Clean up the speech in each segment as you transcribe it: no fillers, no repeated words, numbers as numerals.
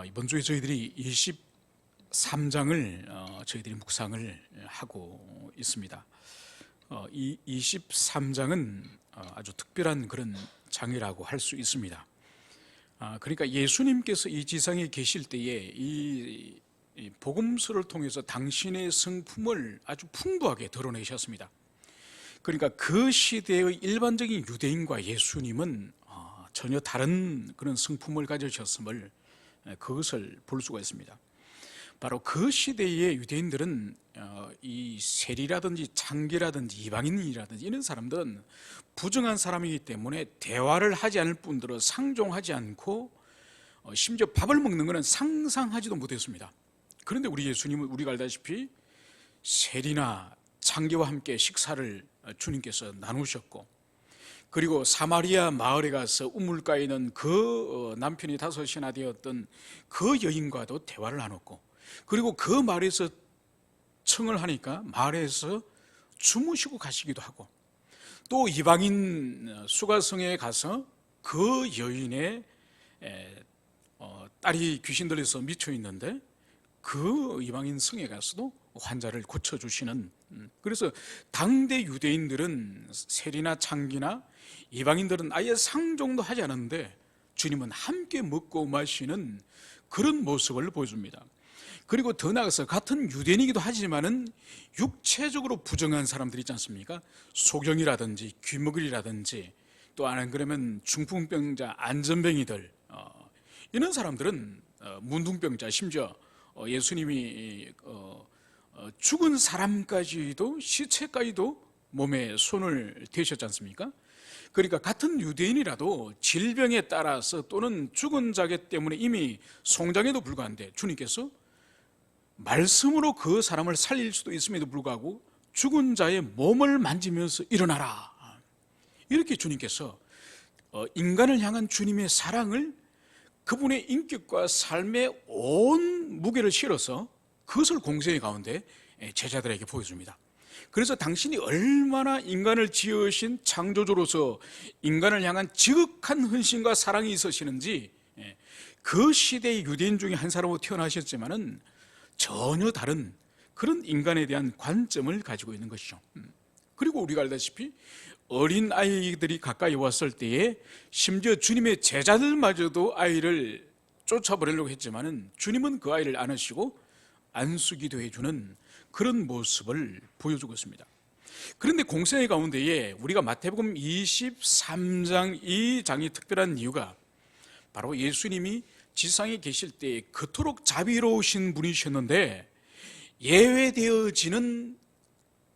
이번 주에 저희들이 23장을 저희들이 묵상을 하고 있습니다. 이 23장은 아주 특별한 그런 장이라고 할 수 있습니다. 그러니까 예수님께서 이 지상에 계실 때에 이 복음서를 통해서 당신의 성품을 아주 풍부하게 드러내셨습니다. 그러니까 그 시대의 일반적인 유대인과 예수님은 전혀 다른 그런 성품을 가지셨음을 그것을 볼 수가 있습니다. 바로 그 시대의 유대인들은 이 세리라든지 창기라든지 이방인이라든지 이런 사람들은 부정한 사람이기 때문에 대화를 하지 않을 뿐더러 상종하지 않고 심지어 밥을 먹는 것은 상상하지도 못했습니다. 그런데 우리 예수님은 우리가 알다시피 세리나 창기와 함께 식사를 주님께서 나누셨고, 그리고 사마리아 마을에 가서 우물가에 있는 그 남편이 5이나 되었던 그 여인과도 대화를 나눴고, 그리고 그 마을에서 청을 하니까 마을에서 주무시고 가시기도 하고, 또 이방인 수가성에 가서 그 여인의 딸이 귀신 들려서 미쳐 있는데 그 이방인 성에 가서도 환자를 고쳐주시는, 그래서 당대 유대인들은 세리나 창기나 이방인들은 아예 상종도 하지 않았는데 주님은 함께 먹고 마시는 그런 모습을 보여줍니다. 그리고 더 나아가서 같은 유대인이기도 하지만은 육체적으로 부정한 사람들이 있지 않습니까? 소경이라든지 귀머거리라든지 또 안 그러면 중풍병자, 안전뱅이들, 이런 사람들은 문둥병자, 심지어 예수님이 죽은 사람까지도, 시체까지도 몸에 손을 대셨지 않습니까? 그러니까 같은 유대인이라도 질병에 따라서 또는 죽은 자기 때문에 이미 송장에도 불과한데 주님께서 말씀으로 그 사람을 살릴 수도 있음에도 불구하고 죽은 자의 몸을 만지면서 일어나라, 이렇게 주님께서 인간을 향한 주님의 사랑을 그분의 인격과 삶의 온 무게를 실어서 그것을 공생의 가운데 제자들에게 보여줍니다. 그래서 당신이 얼마나 인간을 지으신 창조주로서 인간을 향한 지극한 헌신과 사랑이 있으시는지 그 시대의 유대인 중에 한 사람으로 태어나셨지만은 전혀 다른 그런 인간에 대한 관점을 가지고 있는 것이죠. 그리고 우리가 알다시피 어린 아이들이 가까이 왔을 때에 심지어 주님의 제자들마저도 아이를 쫓아버리려고 했지만은 주님은 그 아이를 안으시고 안수기도 해주는 그런 모습을 보여주고 있습니다. 그런데 공생의 가운데에 우리가 마태복음 23장 이 장이 특별한 이유가 바로 예수님이 지상에 계실 때 그토록 자비로우신 분이셨는데 예외되어지는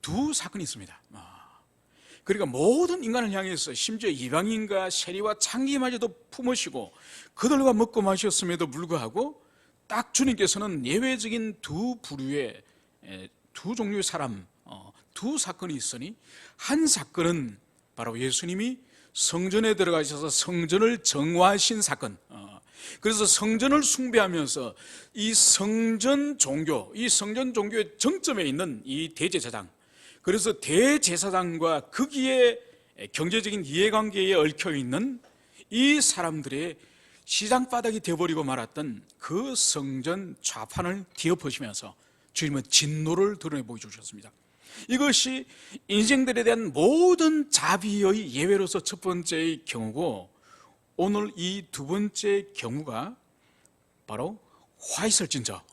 두 사건이 있습니다. 그러니까 모든 인간을 향해서 심지어 이방인과 세리와 창기마저도 품으시고 그들과 먹고 마셨음에도 불구하고 딱 주님께서는 예외적인 두 부류의 두 종류의 사람, 두 사건이 있으니 한 사건은 바로 예수님이 성전에 들어가셔서 성전을 정화하신 사건, 그래서 성전을 숭배하면서 이 성전 종교의 정점에 있는 이 대제사장, 그래서 대제사장과 거기에 경제적인 이해관계에 얽혀있는 이 사람들의 시장바닥이 되어버리고 말았던 그 성전 좌판을 뒤엎으시면서 주님은 진노를 드러내 보여주셨습니다. 이것이 인생들에 대한 모든 자비의 예외로서 첫 번째의 경우고, 오늘 이 두 번째 경우가 바로 화이설진저,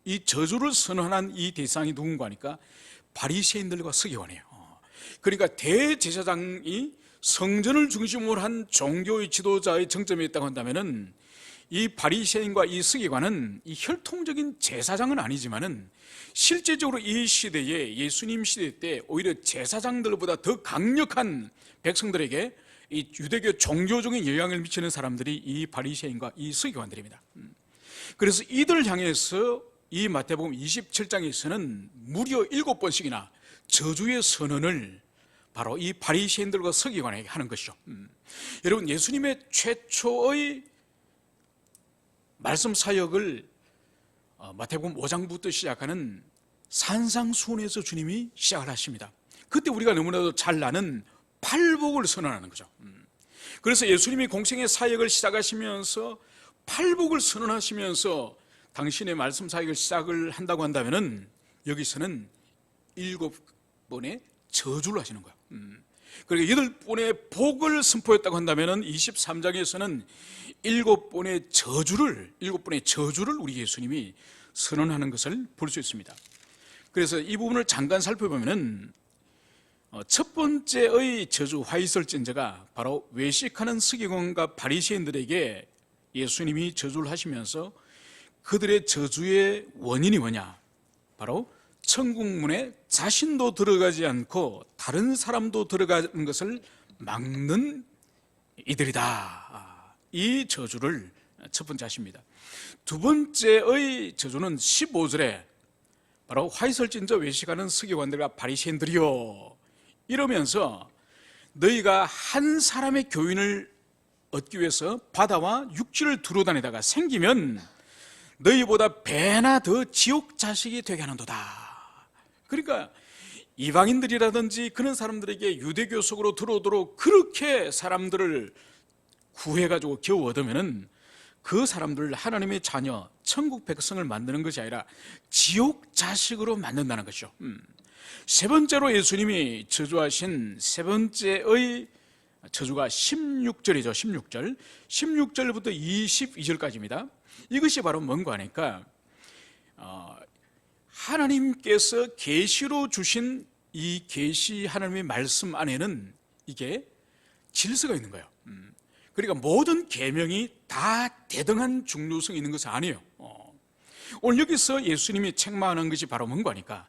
이 저주를 선언한 이 대상이 누군가 하니까 바리새인들과 서기관이에요. 그러니까 대제사장이 성전을 중심으로 한 종교의 지도자의 정점에 있다고 한다면은 이 바리새인과 이 서기관은 이 혈통적인 제사장은 아니지만은 실제적으로 이 시대에 예수님 시대 때 오히려 제사장들보다 더 강력한 백성들에게 이 유대교 종교적인 영향을 미치는 사람들이 이 바리새인과 이 서기관들입니다. 그래서 이들을 향해서 이 마태복음 27장에서는 무려 7번씩이나 저주의 선언을 바로 이 바리새인들과 서기관에게 하는 것이죠. 여러분, 예수님의 최초의 말씀 사역을 마태복음 5장부터 시작하는 산상수훈에서 주님이 시작을 하십니다. 그때 우리가 너무나도 잘 아는 팔복을 선언하는 거죠. 그래서 예수님이 공생의 사역을 시작하시면서 팔복을 선언하시면서 당신의 말씀 사역을 시작을 한다고 한다면은 여기서는 7번의 저주를 하시는 거예요. 그리고 8번의 복을 선포했다고 한다면은 23장에서는 7번의 저주를 우리 예수님이 선언하는 것을 볼 수 있습니다. 그래서 이 부분을 잠깐 살펴보면은 첫 번째의 저주 화이설진저가 바로 외식하는 서기관과 바리새인들에게 예수님이 저주를 하시면서 그들의 저주의 원인이 뭐냐? 바로 천국문에 자신도 들어가지 않고 다른 사람도 들어가는 것을 막는 이들이다. 이 저주를 첫 번째 하십니다. 두 번째의 저주는 15절에 바로 화이설진저 외식하는 서기관들과 바리새인들이요, 이러면서 너희가 한 사람의 교인을 얻기 위해서 바다와 육지를 두루다니다가 생기면 너희보다 배나 더 지옥 자식이 되게 하는도다. 그러니까 이방인들이라든지 그런 사람들에게 유대교 속으로 들어오도록 그렇게 사람들을 구해가지고 겨우 얻으면은 그 사람들을 하나님의 자녀, 천국 백성을 만드는 것이 아니라 지옥 자식으로 만든다는 것이죠. 세 번째로 예수님이 저주하신 세 번째의 저주가 16절이죠. 16절. 16절부터 22절까지입니다. 이것이 바로 뭔가 하니까 하나님께서 계시로 주신 이 계시 하나님의 말씀 안에는 이게 질서가 있는 거예요. 그러니까 모든 계명이 다 대등한 중요성이 있는 것은 아니에요. 오늘 여기서 예수님이 책망하는 것이 바로 뭔가 하니까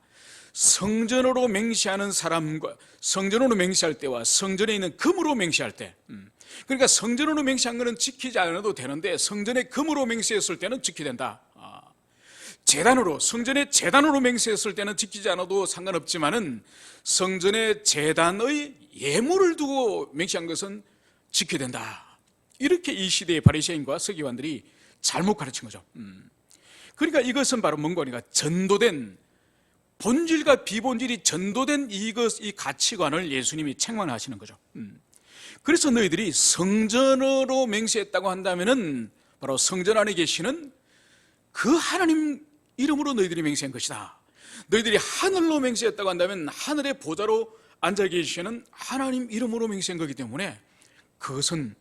성전으로 맹세하는 사람과 성전으로 맹세할 때와 성전에 있는 금으로 맹세할 때, 그러니까 성전으로 맹세한 것은 지키지 않아도 되는데 성전에 금으로 맹세했을 때는 지켜야 된다. 제단으로, 성전의 제단으로 맹세했을 때는 지키지 않아도 상관없지만은 성전의 제단의 예물을 두고 맹세한 것은 지켜야 된다. 이렇게 이 시대의 바리새인과 서기관들이 잘못 가르친 거죠. 그러니까 이것은 바로 뭔가 하니까 전도된, 본질과 비본질이 전도된 이 가치관을 예수님이 책망하시는 거죠. 그래서 너희들이 성전으로 맹세했다고 한다면은 바로 성전 안에 계시는 그 하나님 이름으로 너희들이 맹세한 것이다. 너희들이 하늘로 맹세했다고 한다면 하늘의 보좌로 앉아 계시는 하나님 이름으로 맹세한 거기 때문에 그것은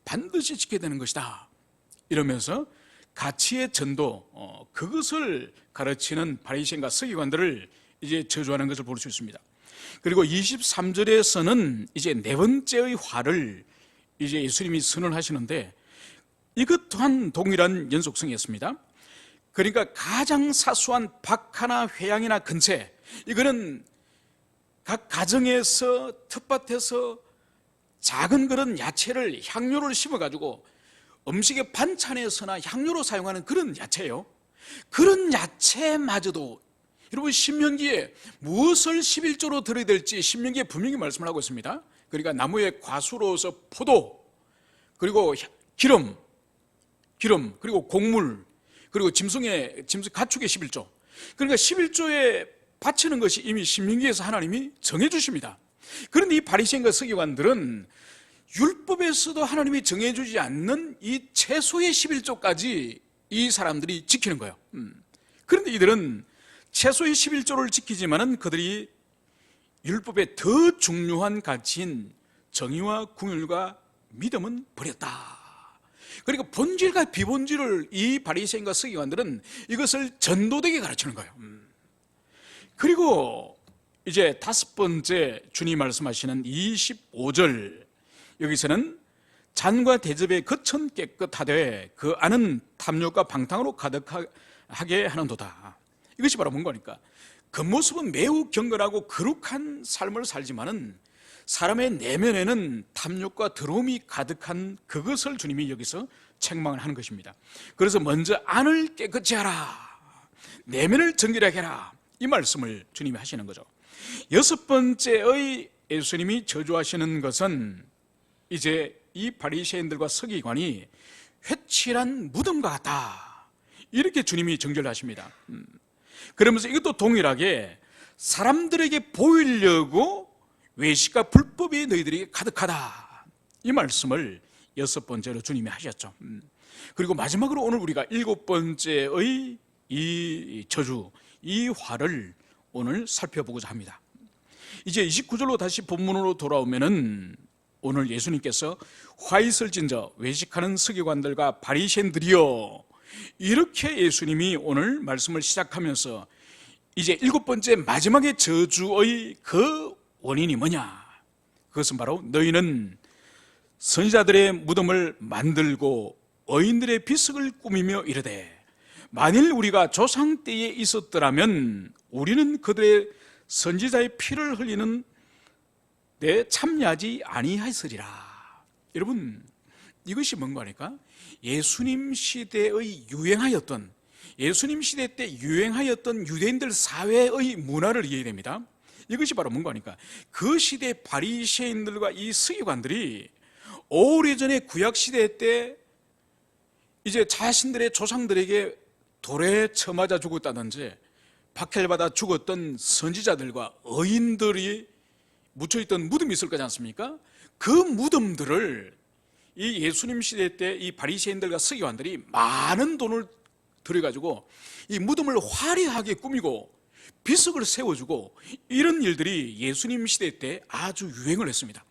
반드시 지켜야 되는 것이다. 이러면서 가치의 전도, 그것을 가르치는 바리새인과 서기관들을 이제 저주하는 것을 볼 수 있습니다. 그리고 23절에서는 이제 네 번째의 화를 이제 예수님이 선언하시는데 이것 또한 동일한 연속성이었습니다. 그러니까 가장 사소한 박하나 회양이나 근체, 이거는 각 가정에서 텃밭에서 작은 그런 야채를, 향료를 심어가지고 음식의 반찬에서나 향료로 사용하는 그런 야채예요. 그런 야채마저도 여러분 신명기에 무엇을 11조로 드려야 될지 신명기에 분명히 말씀을 하고 있습니다. 그러니까 나무의 과수로서 포도, 그리고 기름, 그리고 곡물, 그리고 짐승 가축의 11조. 그러니까 11조에 바치는 것이 이미 신명기에서 하나님이 정해주십니다. 그런데 이 바리새인과 서기관들은 율법에서도 하나님이 정해주지 않는 이 채소의 11조까지 이 사람들이 지키는 거예요. 그런데 이들은 채소의 11조를 지키지만은 그들이 율법의 더 중요한 가치인 정의와 궁율과 믿음은 버렸다. 그러니까 본질과 비본질을 이 바리새인과 서기관들은 이것을 전도되게 가르치는 거예요. 그리고 이제 다섯 번째 주님 말씀하시는 25절, 여기서는 잔과 대접의 거천 깨끗하되 그 안은 탐욕과 방탕으로 가득하게 하는도다. 이것이 바로 뭔가 하니까 겉모습은 매우 경건하고 거룩한 삶을 살지만은 사람의 내면에는 탐욕과 더러움이 가득한 그것을 주님이 여기서 책망을 하는 것입니다. 그래서 먼저 안을 깨끗이 하라, 내면을 정결하게 하라, 이 말씀을 주님이 하시는 거죠. 여섯 번째의 예수님이 저주하시는 것은 이제 이 바리새인들과 서기관이 회칠한 무덤과 같다, 이렇게 주님이 정죄하십니다. 그러면서 이것도 동일하게 사람들에게 보이려고 외식과 불법이 너희들에게 가득하다, 이 말씀을 여섯 번째로 주님이 하셨죠. 그리고 마지막으로 오늘 우리가 7번째의 이 저주, 이 화를 오늘 살펴보고자 합니다. 이제 29절로 다시 본문으로 돌아오면은 오늘 예수님께서 화 있을진저 외식하는 서기관들과 바리새인들이여, 이렇게 예수님이 오늘 말씀을 시작하면서 이제 7번째 마지막의 저주의 그 원인이 뭐냐? 그것은 바로 너희는 선지자들의 무덤을 만들고 의인들의 비석을 꾸미며 이르되 만일 우리가 조상 때에 있었더라면 우리는 그들의 선지자의 피를 흘리는 데 참여하지 아니하였으리라. 여러분, 이것이 뭔가 하니까 예수님 시대의 유행하였던, 예수님 시대 때 유행하였던 유대인들 사회의 문화를 이해해야 됩니다. 이것이 바로 뭔가 하니까 그 시대 바리새인들과 이 서기관들이 오래전에 구약 시대 때 이제 자신들의 조상들에게 돌에 쳐맞아 죽었다든지 박해받아 죽었던 선지자들과 의인들이 묻혀있던 무덤이 있을 거지 않습니까? 그 무덤들을 이 예수님 시대 때 이 바리새인들과 서기관들이 많은 돈을 들여가지고 이 무덤을 화려하게 꾸미고 비석을 세워주고 이런 일들이 예수님 시대 때 아주 유행을 했습니다.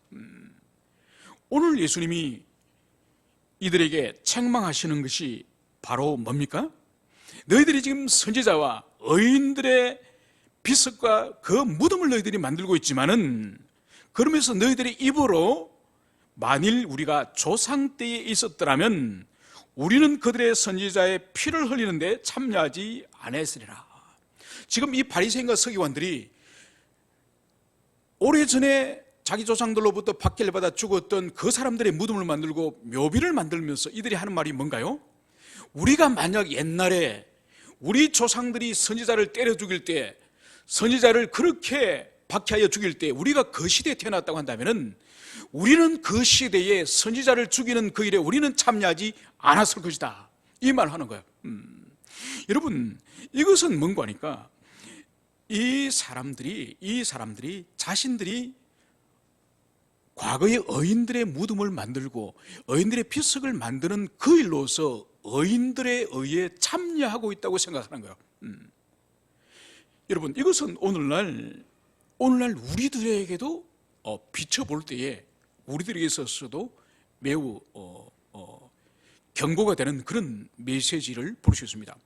오늘 예수님이 이들에게 책망하시는 것이 바로 뭡니까? 너희들이 지금 선지자와 의인들의 비석과 그 무덤을 너희들이 만들고 있지만은 그러면서 너희들의 입으로 만일 우리가 조상 때에 있었더라면 우리는 그들의 선지자의 피를 흘리는데 참여하지 않았으리라. 지금 이 바리새인과 서기관들이 오래전에 자기 조상들로부터 박해를 받아 죽었던 그 사람들의 무덤을 만들고 묘비를 만들면서 이들이 하는 말이 뭔가요? 우리가 만약 옛날에 우리 조상들이 선지자를 때려 죽일 때, 선지자를 그렇게 박해하여 죽일 때 우리가 그 시대에 태어났다고 한다면 우리는 그 시대에 선지자를 죽이는 그 일에 우리는 참여하지 않았을 것이다, 이 말을 하는 거예요. 여러분, 이것은 뭔가 하니까 이 사람들이 자신들이 과거의 의인들의 무덤을 만들고 의인들의 비석을 만드는 그 일로서 의인들에 의해 참여하고 있다고 생각하는 거예요. 여러분, 이것은 오늘날 우리들에게도 비춰볼 때에 우리들에게 있어서도 매우 경고가 되는 그런 메시지를 볼 수 있습니다.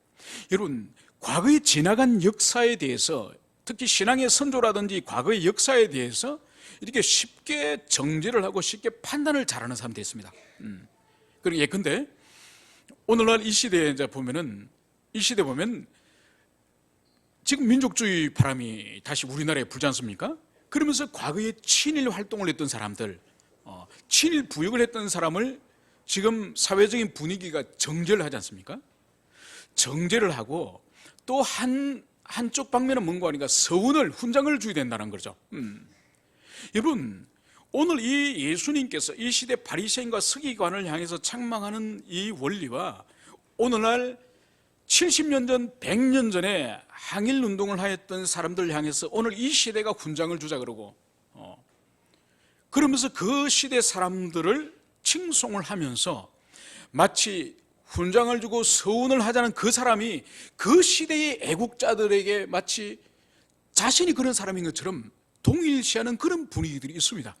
여러분, 과거의 지나간 역사에 대해서, 특히 신앙의 선조라든지 과거의 역사에 대해서 이렇게 쉽게 정죄를 하고 쉽게 판단을 잘하는 사람들이 있습니다. 그리고 예컨대 오늘날 이 시대에 이제 보면은, 이 시대 보면 지금 민족주의 바람이 다시 우리나라에 불지 않습니까? 그러면서 과거에 친일 활동을 했던 사람들, 친일 부역을 했던 사람을 지금 사회적인 분위기가 정죄를 하지 않습니까? 정죄를 하고 또 한쪽 방면은 뭔가 하니까 서운을, 훈장을 줘야 된다는 거죠. 여러분, 오늘 이 예수님께서 이 시대 바리새인과 서기관을 향해서 책망하는 이 원리와 오늘날 70년 전, 100년 전에 항일운동을 하였던 사람들 향해서 오늘 이 시대가 훈장을 주자 그러고, 그러면서 그 시대 사람들을 칭송을 하면서 마치 훈장을 주고 서운을 하자는 그 사람이 그 시대의 애국자들에게 마치 자신이 그런 사람인 것처럼 동일시하는 그런 분위기들이 있습니다.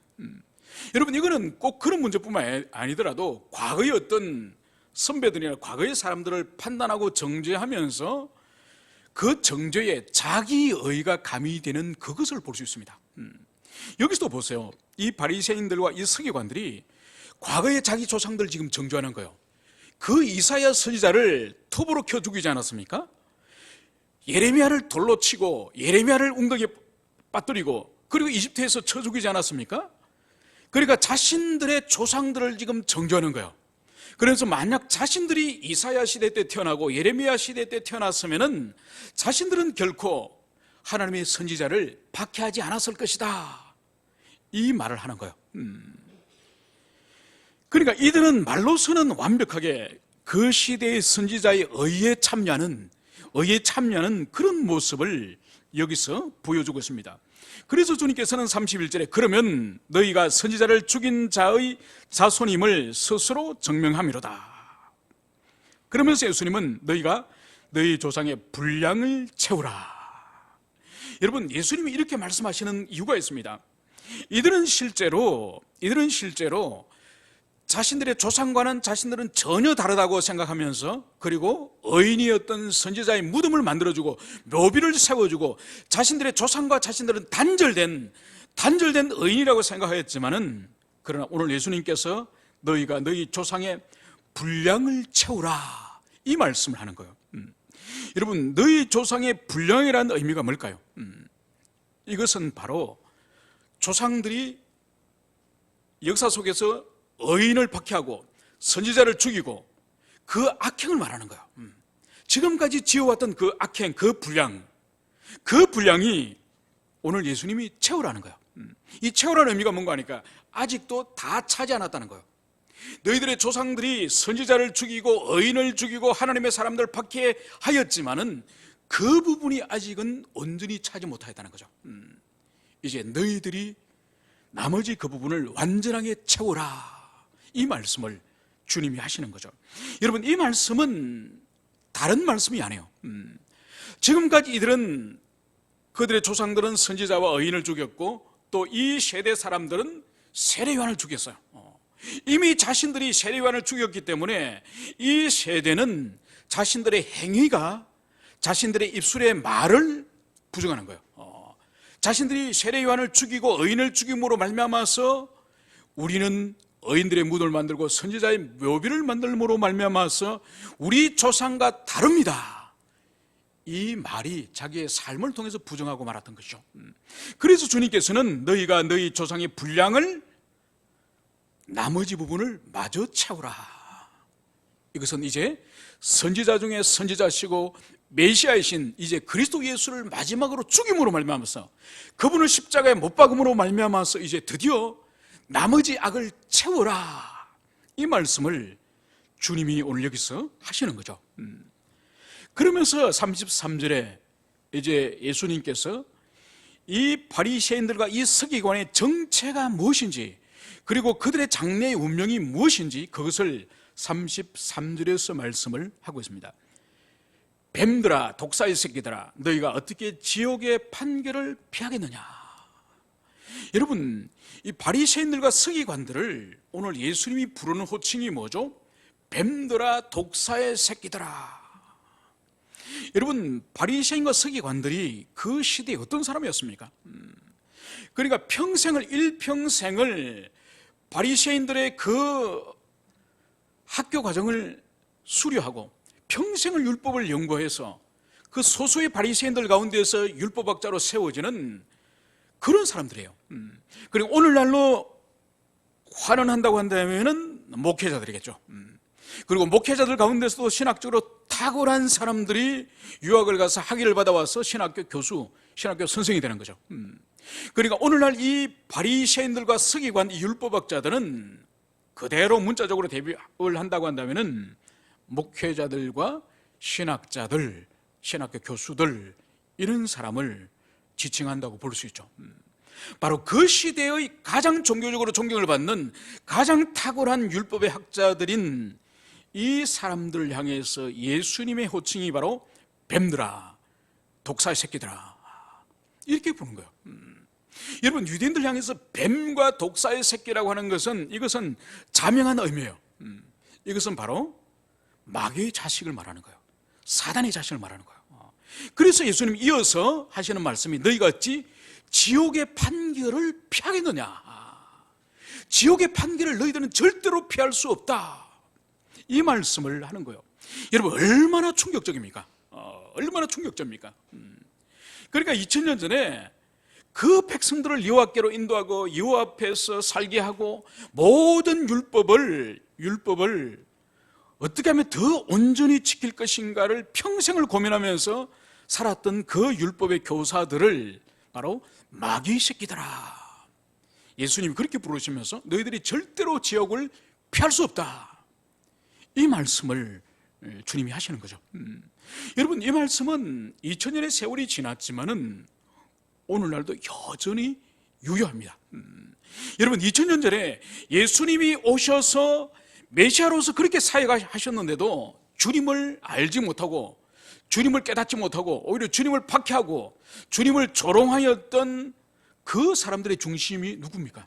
여러분, 이거는 꼭 그런 문제뿐만 아니더라도 과거의 어떤 선배들이나 과거의 사람들을 판단하고 정죄하면서 그 정죄에 자기의가 가미되는 그것을 볼 수 있습니다. 여기서도 보세요. 이 바리새인들과 이 서기관들이 과거의 자기 조상들 지금 정죄하는 거예요. 그 이사야 선지자를 톱으로 켜 죽이지 않았습니까? 예레미야를 돌로 치고 예레미야를 웅덩이에 빠뜨리고 그리고 이집트에서 쳐 죽이지 않았습니까? 그러니까 자신들의 조상들을 지금 정죄하는 거예요. 그래서 만약 자신들이 이사야 시대 때 태어나고 예레미야 시대 때 태어났으면은 자신들은 결코 하나님의 선지자를 박해하지 않았을 것이다, 이 말을 하는 거예요. 그러니까 이들은 말로서는 완벽하게 그 시대의 선지자의 의에 참여하는 그런 모습을 여기서 보여주고 있습니다. 그래서 주님께서는 31절에 그러면 너희가 선지자를 죽인 자의 자손임을 스스로 증명함이로다. 그러면서 예수님은 너희가 너희 조상의 분량을 채우라. 여러분, 예수님이 이렇게 말씀하시는 이유가 있습니다. 이들은 실제로 자신들의 조상과는 자신들은 전혀 다르다고 생각하면서, 그리고 의인이었던 선지자의 무덤을 만들어주고 묘비를 세워주고 자신들의 조상과 자신들은 단절된 의인이라고 생각하였지만은, 그러나 오늘 예수님께서 너희가 너희 조상의 분량을 채우라, 이 말씀을 하는 거예요. 여러분, 너희 조상의 분량이라는 의미가 뭘까요? 이것은 바로 조상들이 역사 속에서 의인을 박해하고 선지자를 죽이고 그 악행을 말하는 거예요. 지금까지 지어왔던 그 악행, 그 분량이 오늘 예수님이 채우라는 거예요. 이 채우라는 의미가 뭔가 하니까 아직도 다 차지 않았다는 거예요. 너희들의 조상들이 선지자를 죽이고 의인을 죽이고 하나님의 사람들을 박해하였지만은 그 부분이 아직은 온전히 차지 못하였다는 거죠. 이제 너희들이 나머지 그 부분을 완전하게 채우라, 이 말씀을 주님이 하시는 거죠. 여러분, 이 말씀은 다른 말씀이 아니에요. 지금까지 이들은, 그들의 조상들은 선지자와 의인을 죽였고 또 이 세대 사람들은 세례요한을 죽였어요. 이미 자신들이 세례요한을 죽였기 때문에 이 세대는 자신들의 행위가 자신들의 입술의 말을 부정하는 거예요. 자신들이 세례요한을 죽이고 의인을 죽임으로 말미암아서 우리는 의인들의 무덤을 만들고 선지자의 묘비를 만들므로 말미암아서 우리 조상과 다릅니다, 이 말이 자기의 삶을 통해서 부정하고 말았던 것이죠. 그래서 주님께서는 너희가 너희 조상의 분량을, 나머지 부분을 마저 채우라. 이것은 이제 선지자 중에 선지자시고 메시아이신 이제 그리스도 예수를 마지막으로 죽임으로 말미암아서, 그분을 십자가에 못 박음으로 말미암아서 이제 드디어 나머지 악을 채워라, 이 말씀을 주님이 오늘 여기서 하시는 거죠. 그러면서 33절에 이제 예수님께서 이 바리새인들과 이 서기관의 정체가 무엇인지, 그리고 그들의 장래의 운명이 무엇인지, 그것을 33절에서 말씀을 하고 있습니다. 뱀들아, 독사의 새끼들아, 너희가 어떻게 지옥의 판결을 피하겠느냐. 여러분, 이 바리새인들과 서기관들을 오늘 예수님이 부르는 호칭이 뭐죠? 뱀들아, 독사의 새끼들아. 여러분, 바리새인과 서기관들이 그 시대에 어떤 사람이었습니까? 그러니까 일평생을 바리새인들의 그 학교 과정을 수료하고 평생을 율법을 연구해서 그 소수의 바리새인들 가운데서 율법학자로 세워지는 그런 사람들이에요. 그리고 오늘날로 환원한다고 한다면은 목회자들이겠죠. 그리고 목회자들 가운데서도 신학적으로 탁월한 사람들이 유학을 가서 학위를 받아와서 신학교 교수, 신학교 선생이 되는 거죠. 그러니까 오늘날 이 바리새인들과 서기관, 이 율법학자들은 그대로 문자적으로 대비를 한다고 한다면은 목회자들과 신학자들, 신학교 교수들, 이런 사람을 지칭한다고 볼 수 있죠. 바로 그 시대의 가장 종교적으로 존경을 받는 가장 탁월한 율법의 학자들인 이 사람들을 향해서 예수님의 호칭이 바로 뱀들아, 독사의 새끼들아, 이렇게 부르는 거예요. 여러분, 유대인들 향해서 뱀과 독사의 새끼라고 하는 것은, 이것은 자명한 의미예요. 이것은 바로 마귀의 자식을 말하는 거예요. 사단의 자식을 말하는 거예요. 그래서 예수님이 이어서 하시는 말씀이 너희가 어찌 지옥의 판결을 피하겠느냐. 지옥의 판결을 너희들은 절대로 피할 수 없다, 이 말씀을 하는 거예요. 여러분, 얼마나 충격적입니까? 얼마나 충격적입니까? 그러니까 2000년 전에 그 백성들을 여호와께로 인도하고 여호와 앞에서 살게 하고 모든 율법을 어떻게 하면 더 온전히 지킬 것인가를 평생을 고민하면서 살았던 그 율법의 교사들을 바로 마귀의 새끼들아, 예수님이 그렇게 부르시면서 너희들이 절대로 지옥을 피할 수 없다, 이 말씀을 주님이 하시는 거죠. 여러분, 이 말씀은 2000년의 세월이 지났지만은 오늘날도 여전히 유효합니다. 여러분, 2000년 전에 예수님이 오셔서 메시아로서 그렇게 사역하셨는데도 주님을 알지 못하고 주님을 깨닫지 못하고 오히려 주님을 박해하고 주님을 조롱하였던 그 사람들의 중심이 누굽니까?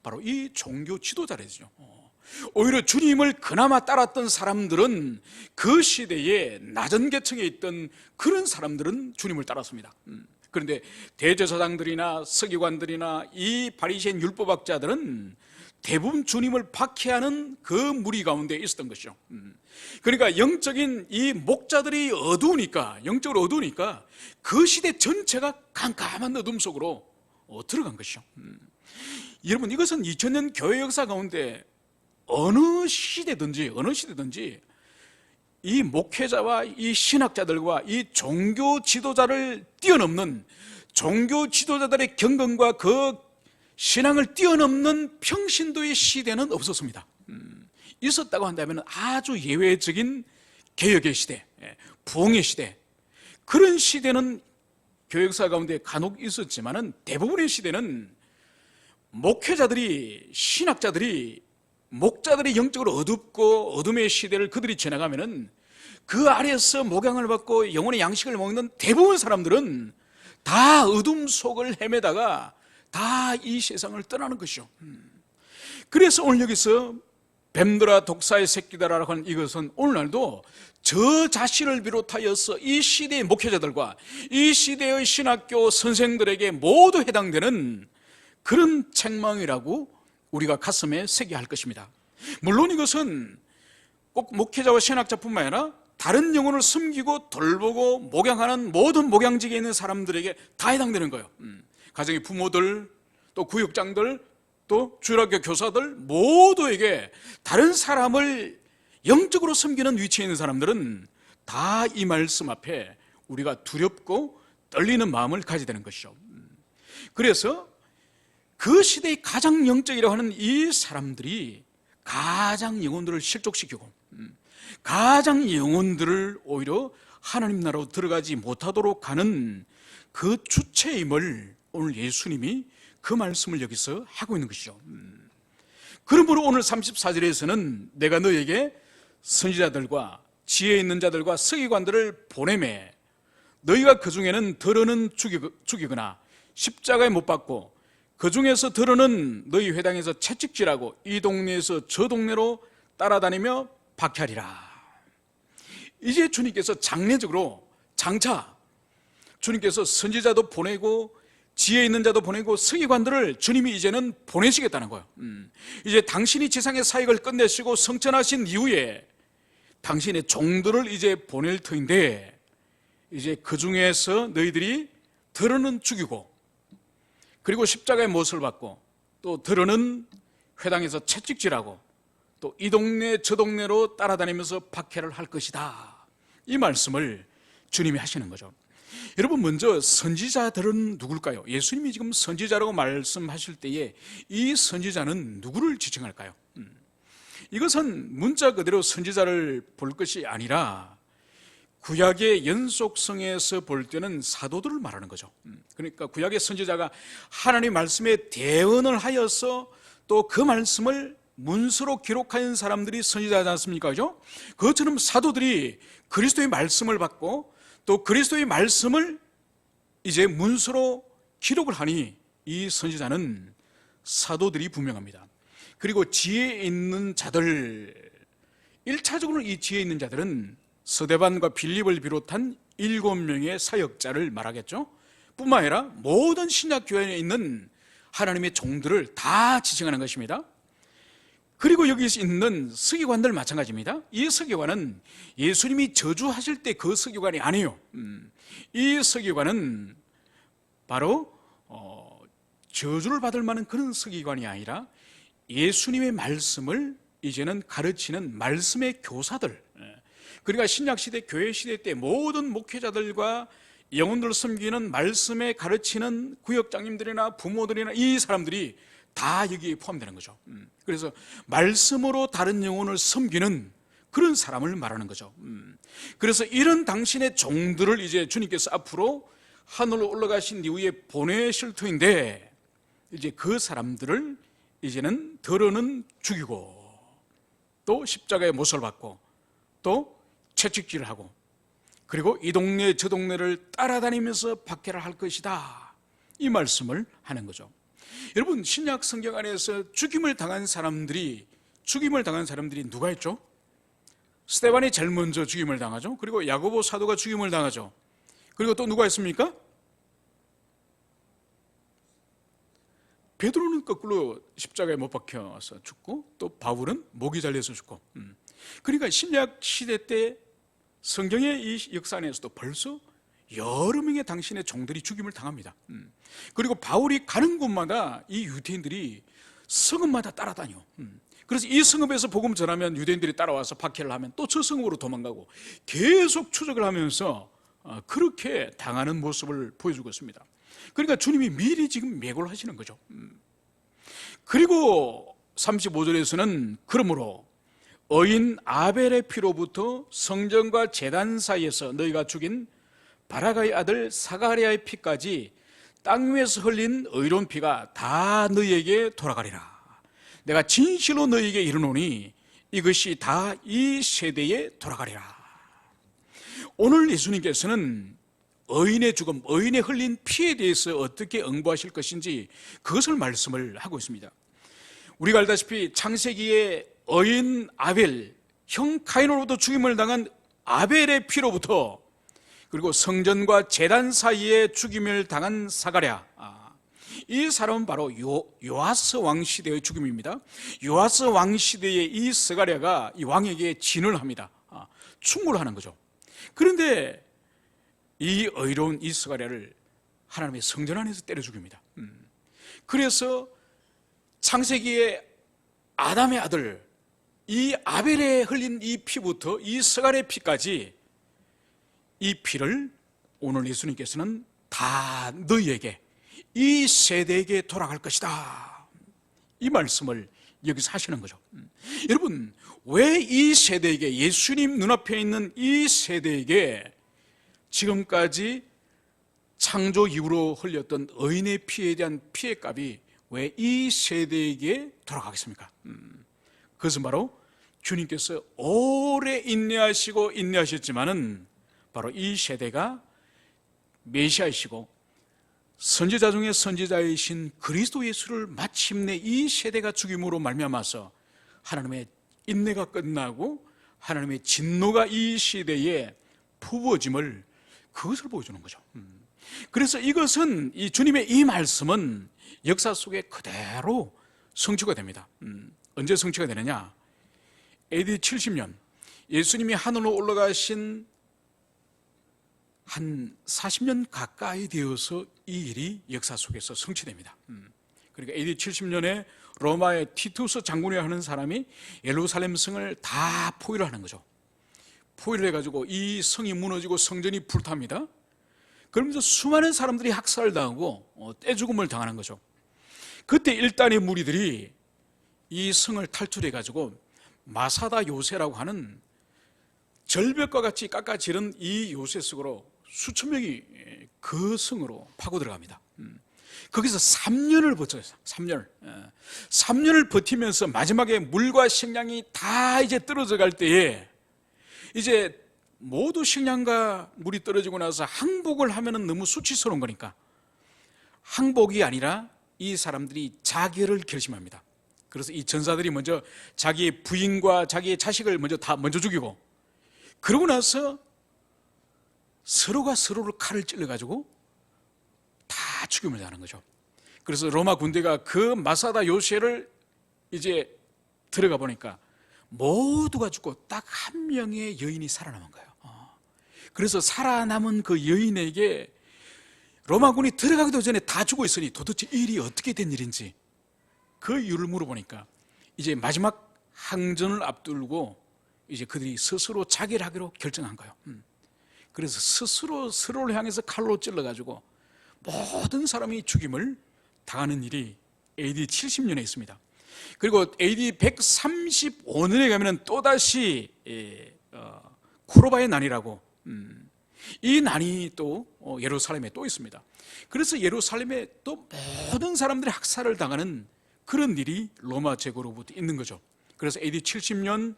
바로 이 종교 지도자들이죠. 오히려 주님을 그나마 따랐던 사람들은 그 시대에 낮은 계층에 있던 그런 사람들은 주님을 따랐습니다. 그런데 대제사장들이나 서기관들이나 이 바리새인 율법학자들은 대부분 주님을 박해하는 그 무리 가운데 있었던 것이죠. 그러니까 영적인 이 목자들이 영적으로 어두우니까 그 시대 전체가 깜깜한 어둠 속으로 들어간 것이죠. 여러분, 이것은 2000년 교회 역사 가운데 어느 시대든지 이 목회자와 이 신학자들과 이 종교 지도자를 뛰어넘는, 종교 지도자들의 경건과 그 신앙을 뛰어넘는 평신도의 시대는 없었습니다. 있었다고 한다면 아주 예외적인 개혁의 시대, 부흥의 시대, 그런 시대는 교회 역사 가운데 간혹 있었지만은 대부분의 시대는 목회자들이, 신학자들이, 목자들이 영적으로 어둡고 어둠의 시대를 그들이 지나가면은 그 아래에서 목양을 받고 영혼의 양식을 먹는 대부분 사람들은 다 어둠 속을 헤매다가 다 이 세상을 떠나는 것이죠. 그래서 오늘 여기서 뱀들아 독사의 새끼들아라고 하는 이것은 오늘날도 저 자신을 비롯하여서 이 시대의 목회자들과 이 시대의 신학교 선생들에게 모두 해당되는 그런 책망이라고 우리가 가슴에 새겨야 할 것입니다. 물론 이것은 꼭 목회자와 신학자뿐만 아니라 다른 영혼을 섬기고 돌보고 목양하는 모든 목양직에 있는 사람들에게 다 해당되는 거예요. 가정의 부모들, 또 구역장들, 또 주일학교 교사들 모두에게, 다른 사람을 영적으로 섬기는 위치에 있는 사람들은 다 이 말씀 앞에 우리가 두렵고 떨리는 마음을 가져야 되는 것이죠. 그래서 그 시대의 가장 영적이라고 하는 이 사람들이 가장 영혼들을 실족시키고 가장 영혼들을 오히려 하나님 나라로 들어가지 못하도록 하는 그 주체임을 오늘 예수님이 그 말씀을 여기서 하고 있는 것이죠. 그러므로 오늘 34절에서는 내가 너에게 선지자들과 지혜 있는 자들과 서기관들을 보내매 너희가 그 중에는 더러는 죽이거나 십자가에 못 박고 그 중에서 더러는 너희 회당에서 채찍질하고 이 동네에서 저 동네로 따라다니며 박해하리라. 이제 주님께서 장례적으로 장차 주님께서 선지자도 보내고 지혜 있는 자도 보내고 서기관들을 주님이 이제는 보내시겠다는 거예요. 이제 당신이 지상의 사역을 끝내시고 성천하신 이후에 당신의 종들을 이제 보낼 터인데, 이제 그 중에서 너희들이 더러는 죽이고 그리고 십자가의 못을 받고 또 더러는 회당에서 채찍질하고 또 이 동네 저 동네로 따라다니면서 박해를 할 것이다. 이 말씀을 주님이 하시는 거죠. 여러분, 먼저 선지자들은 누굴까요? 예수님이 지금 선지자라고 말씀하실 때에 이 선지자는 누구를 지칭할까요? 이것은 문자 그대로 선지자를 볼 것이 아니라 구약의 연속성에서 볼 때는 사도들을 말하는 거죠. 그러니까 구약의 선지자가 하나님의 말씀에 대언을 하여서 또 그 말씀을 문서로 기록한 사람들이 선지자지 않습니까? 그죠? 그것처럼 사도들이 그리스도의 말씀을 받고 또 그리스도의 말씀을 이제 문서로 기록을 하니 이 선지자는 사도들이 분명합니다. 그리고 지혜 있는 자들, 1차적으로 이 지혜 있는 자들은 스데반과 빌립을 비롯한 7명의 사역자를 말하겠죠. 뿐만 아니라 모든 신약교회에 있는 하나님의 종들을 다 지칭하는 것입니다. 그리고 여기 있는 서기관들 마찬가지입니다. 이 서기관은 예수님이 저주하실 때 그 서기관이 아니에요. 이 서기관은 바로 저주를 받을 만한 그런 서기관이 아니라 예수님의 말씀을 이제는 가르치는 말씀의 교사들, 그러니까 신약시대 교회시대 때 모든 목회자들과 영혼들을 섬기는 말씀에 가르치는 구역장님들이나 부모들이나 이 사람들이 다 여기에 포함되는 거죠. 그래서 말씀으로 다른 영혼을 섬기는 그런 사람을 말하는 거죠. 그래서 이런 당신의 종들을 이제 주님께서 앞으로 하늘로 올라가신 이후에 보내실 터인데, 이제 그 사람들을 이제는 더러는 죽이고 또 십자가의 못을 받고 또 채찍질을 하고, 그리고 이 동네 저 동네를 따라다니면서 박해를 할 것이다, 이 말씀을 하는 거죠. 여러분, 신약 성경 안에서 죽임을 당한 사람들이 누가 있죠? 스데반이 제일 먼저 죽임을 당하죠. 그리고 야고보 사도가 죽임을 당하죠. 그리고 또 누가 있습니까? 베드로는 거꾸로 십자가에 못 박혀서 죽고, 또 바울은 목이 잘려서 죽고. 그러니까 신약 시대 때 성경의 이 역사 안에서도 벌써 여러 명의 당신의 종들이 죽임을 당합니다. 그리고 바울이 가는 곳마다 이 유대인들이 성읍마다 따라다녀. 그래서 이 성읍에서 복음 전하면 유대인들이 따라와서 박해를 하면 또 저 성읍으로 도망가고, 계속 추적을 하면서 그렇게 당하는 모습을 보여주고 있습니다. 그러니까 주님이 미리 지금 예고를 하시는 거죠. 그리고 35절에서는 그러므로 어인 아벨의 피로부터 성전과 제단 사이에서 너희가 죽인 바라가의 아들 사가랴의 피까지 땅 위에서 흘린 의로운 피가 다 너희에게 돌아가리라. 내가 진실로 너희에게 이르노니 이것이 다 이 세대에 돌아가리라. 오늘 예수님께서는 의인의 죽음, 의인의 흘린 피에 대해서 어떻게 응보하실 것인지 그것을 말씀을 하고 있습니다. 우리가 알다시피 창세기에 의인 아벨, 형 카인으로부터 죽임을 당한 아벨의 피로부터, 그리고 성전과 제단 사이에 죽임을 당한 사가랴, 이 사람은 바로 요아스 왕 시대의 죽임입니다. 요아스 왕 시대의 이 스가랴가 이 왕에게 진을 합니다. 충고를 하는 거죠. 그런데 이 의로운 이 스가랴를 하나님의 성전 안에서 때려 죽입니다. 그래서 창세기의 아담의 아들 이 아벨에 흘린 이 피부터 이 스가랴의 피까지, 이 피를 오늘 예수님께서는 다 너희에게, 이 세대에게 돌아갈 것이다, 이 말씀을 여기서 하시는 거죠. 여러분, 왜 이 세대에게, 예수님 눈앞에 있는 이 세대에게 지금까지 창조 이후로 흘렸던 의인의 피에 대한 피해값이 왜 이 세대에게 돌아가겠습니까? 그것은 바로 주님께서 오래 인내하셨지만은 바로 이 세대가 메시아이시고 선지자 중에 선지자이신 그리스도 예수를 마침내 이 세대가 죽임으로 말미암아서 하나님의 인내가 끝나고 하나님의 진노가 이 시대에 부어짐을, 그것을 보여주는 거죠. 그래서 이것은, 이 주님의 이 말씀은 역사 속에 그대로 성취가 됩니다. 언제 성취가 되느냐? AD 70년 예수님이 하늘로 올라가신 한 40년 가까이 되어서 이 일이 역사 속에서 성취됩니다. 그러니까 AD 70년에 로마의 티투스 장군이라 하는 사람이 예루살렘 성을 다 포위를 하는 거죠. 포위를 해가지고 이 성이 무너지고 성전이 불탑니다. 그러면서 수많은 사람들이 학살당하고 떼죽음을 당하는 거죠. 그때 일단의 무리들이 이 성을 탈출해가지고 마사다 요새라고 하는 절벽과 같이 깎아지른 이 요새 속으로 수천 명이 그 성으로 파고 들어갑니다. 거기서 3년을 버텨요. 3년을 버티면서 마지막에 물과 식량이 다 이제 떨어져 갈 때에, 이제 모두 식량과 물이 떨어지고 나서 항복을 하면은 너무 수치스러운 거니까 항복이 아니라 이 사람들이 자결을 결심합니다. 그래서 이 전사들이 먼저 자기의 부인과 자기의 자식을 먼저 죽이고, 그러고 나서 서로가 서로를 칼을 찔러가지고 다 죽임을 당하는 거죠. 그래서 로마 군대가 그 마사다 요새를 이제 들어가 보니까 모두가 죽고 딱 한 명의 여인이 살아남은 거예요. 그래서 살아남은 그 여인에게 로마군이 들어가기도 전에 다 죽어 있으니 도대체 이 일이 어떻게 된 일인지 그 이유를 물어보니까, 이제 마지막 항전을 앞두고 이제 그들이 스스로 자결하기로 결정한 거예요. 그래서 스스로 서로를 향해서 칼로 찔러가지고 모든 사람이 죽임을 당하는 일이 AD 70년에 있습니다. 그리고 AD 135년에 가면 또다시 쿠로바의 난이라고, 이 난이 또 예루살렘에 또 있습니다. 그래서 예루살렘에 또 모든 사람들이 학살을 당하는 그런 일이 로마 제국으로부터 있는 거죠. 그래서 AD 70년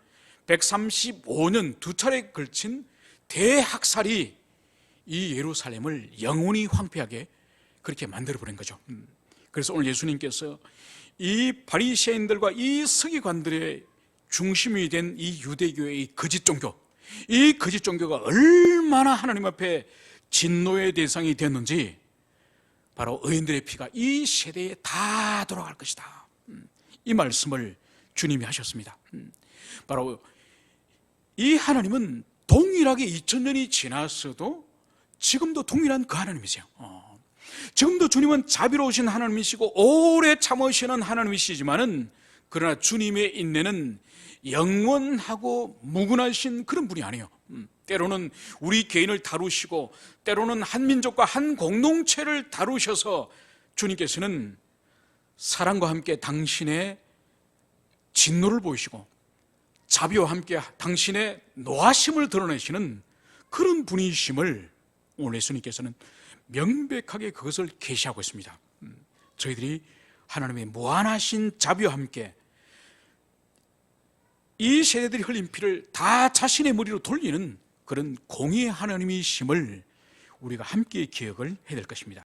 135년 두 차례에 걸친 대학살이 이 예루살렘을 영원히 황폐하게 그렇게 만들어버린 거죠. 그래서 오늘 예수님께서 이 바리새인들과 이 서기관들의 중심이 된 이 유대교의 거짓 종교, 이 거짓 종교가 얼마나 하나님 앞에 진노의 대상이 됐는지 바로 의인들의 피가 이 세대에 다 돌아갈 것이다, 이 말씀을 주님이 하셨습니다. 바로 이 하나님은 동일하게 2000년이 지났어도 지금도 동일한 그 하나님이세요. 지금도 주님은 자비로우신 하나님이시고 오래 참으시는 하나님이시지만은, 그러나 주님의 인내는 영원하고 무궁하신 그런 분이 아니에요. 때로는 우리 개인을 다루시고 때로는 한 민족과 한 공동체를 다루셔서 주님께서는 사랑과 함께 당신의 진노를 보이시고 자비와 함께 당신의 노하심을 드러내시는 그런 분이심을 오늘 예수님께서는 명백하게 그것을 계시하고 있습니다. 저희들이 하나님의 무한하신 자비와 함께 이 세대들이 흘린 피를 다 자신의 머리로 돌리는 그런 공의의 하나님이심을 우리가 함께 기억을 해야 될 것입니다.